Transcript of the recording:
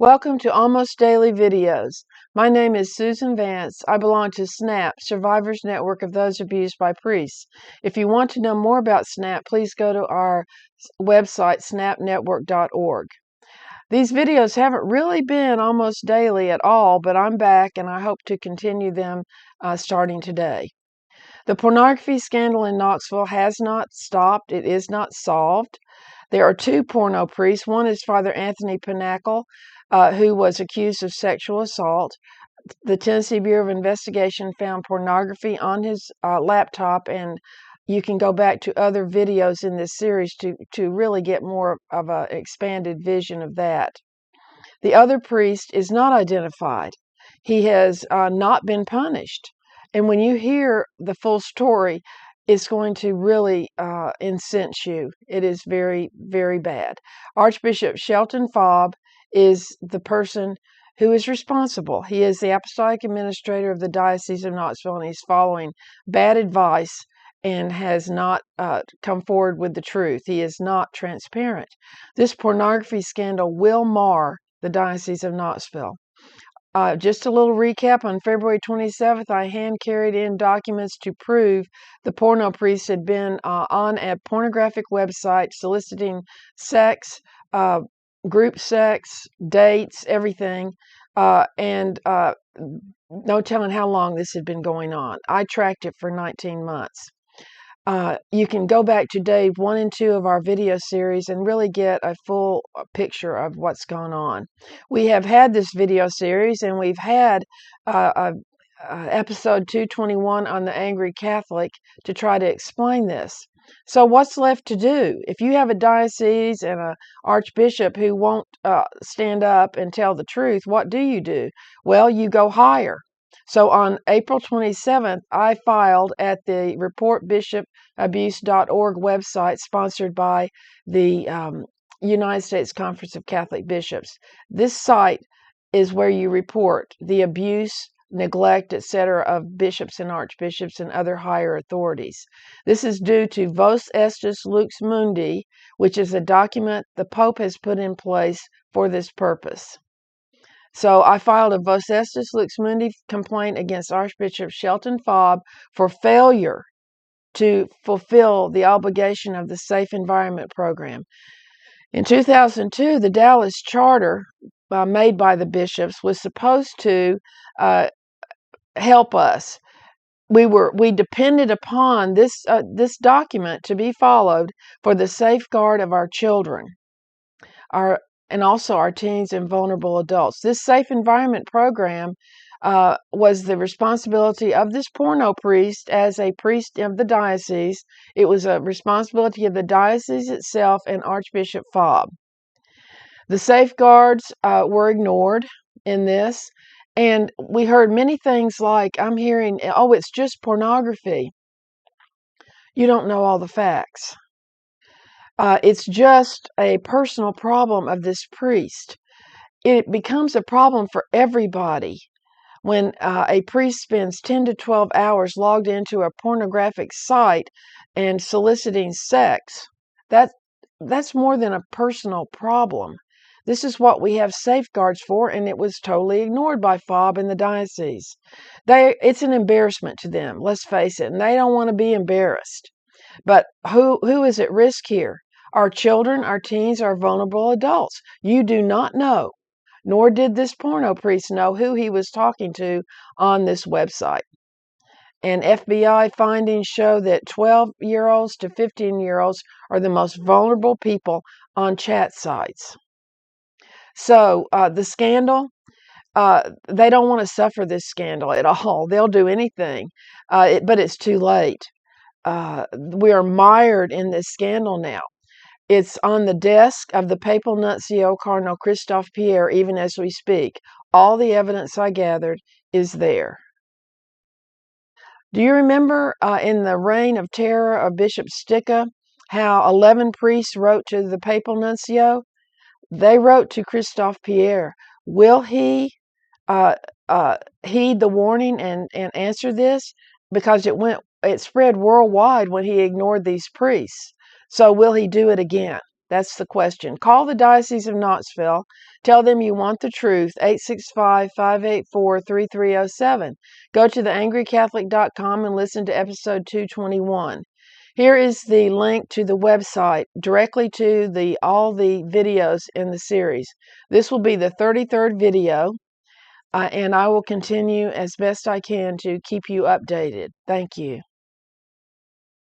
Welcome to Almost Daily Videos. My name is Susan Vance. I belong to SNAP, Survivors Network of Those Abused by Priests. If you want to know more about SNAP, please go to our website, snapnetwork.org. These videos haven't really been almost daily at all, but I'm back and I hope to continue them starting today. The pornography scandal in Knoxville has not stopped. It is not solved. There are two porno priests. One is Father Anthony Pinnacle, who was accused of sexual assault. The Tennessee Bureau of Investigation found pornography on his laptop, and you can go back to other videos in this series to really get more of an expanded vision of that. The other priest is not identified. He has not been punished. And when you hear the full story, it's going to really incense you. It is very, very bad. Archbishop Shelton Faub is the person who is responsible. He is the apostolic administrator of the Diocese of Knoxville, and he's following bad advice and has not come forward with the truth. He is not transparent. This pornography scandal will mar the Diocese of Knoxville. Just a little recap. On February 27th, I hand-carried in documents to prove the porno priest had been on a pornographic website soliciting sex, group sex, dates, everything, and no telling how long this had been going on. I tracked it for 19 months. You can go back to day 1 and 2 of our video series and really get a full picture of what's gone on. We have had this video series, and we've had episode 221 on the Angry Catholic to try to explain this. So what's left to do? If you have a diocese and an archbishop who won't stand up and tell the truth, what do? Well, you go higher. So on April 27th, I filed at the reportbishopabuse.org website sponsored by the United States Conference of Catholic Bishops. This site is where you report the abuse, neglect, etc. of bishops and archbishops and other higher authorities. This is due to Vos Estis Lux Mundi, which is a document the Pope has put in place for this purpose. So I filed a Vos Estis Lux Mundi complaint against Archbishop Shelton Faub for failure to fulfill the obligation of the Safe Environment Program. In 2002, the Dallas Charter made by the bishops was supposed to help us. We depended upon this document to be followed for the safeguard of our children, and also our teens and vulnerable adults. This Safe Environment Program was the responsibility of this porno priest as a priest of the diocese. It was a responsibility of the diocese itself and Archbishop Faub. The safeguards were ignored in this, and we heard many things like, I'm hearing, oh, it's just pornography. You don't know all the facts. It's just a personal problem of this priest. It becomes a problem for everybody when a priest spends 10 to 12 hours logged into a pornographic site and soliciting sex. That's more than a personal problem. This is what we have safeguards for, and it was totally ignored by Faub and the diocese. It's an embarrassment to them, let's face it, and they don't want to be embarrassed. But who is at risk here? Our children, our teens, our vulnerable adults. You do not know, nor did this porno priest know who he was talking to on this website. And FBI findings show that 12-year-olds to 15-year-olds are the most vulnerable people on chat sites. So the scandal, they don't want to suffer this scandal at all. They'll do anything, but it's too late. We are mired in this scandal now. It's on the desk of the Papal Nuncio, Cardinal Christophe Pierre, even as we speak. All the evidence I gathered is there. Do you remember in the reign of terror of Bishop Sticca, how 11 priests wrote to the Papal Nuncio? They wrote to Christophe Pierre. Will he heed the warning and answer this? Because it spread worldwide when he ignored these priests. So will he do it again? That's the question. Call the Diocese of Knoxville. Tell them you want the truth. 865-584-3307. Go to theangrycatholic.com and listen to episode 221. Here is the link to the website directly to all the videos in the series. This will be the 33rd video, and I will continue as best I can to keep you updated. Thank you.